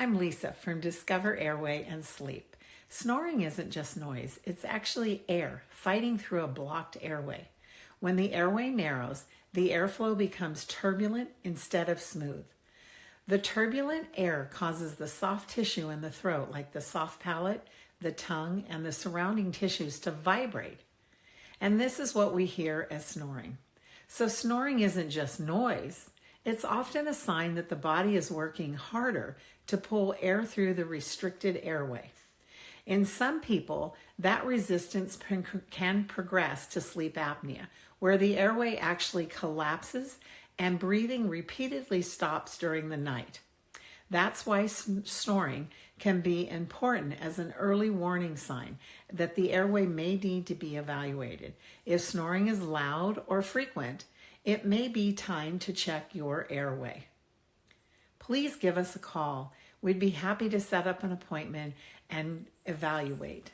I'm Lisa from Discover Airway and Sleep. Snoring isn't just noise, it's actually air fighting through a blocked airway. When the airway narrows, the airflow becomes turbulent instead of smooth. The turbulent air causes the soft tissue in the throat, like the soft palate, the tongue, and the surrounding tissues to vibrate. And this is what we hear as snoring. So snoring isn't just noise. It's often a sign that the body is working harder to pull air through the restricted airway. In some people, that resistance can progress to sleep apnea, where the airway actually collapses and breathing repeatedly stops during the night. That's why snoring can be important as an early warning sign that the airway may need to be evaluated. If snoring is loud or frequent, it may be time to check your airway. Please give us a call. We'd be happy to set up an appointment and evaluate.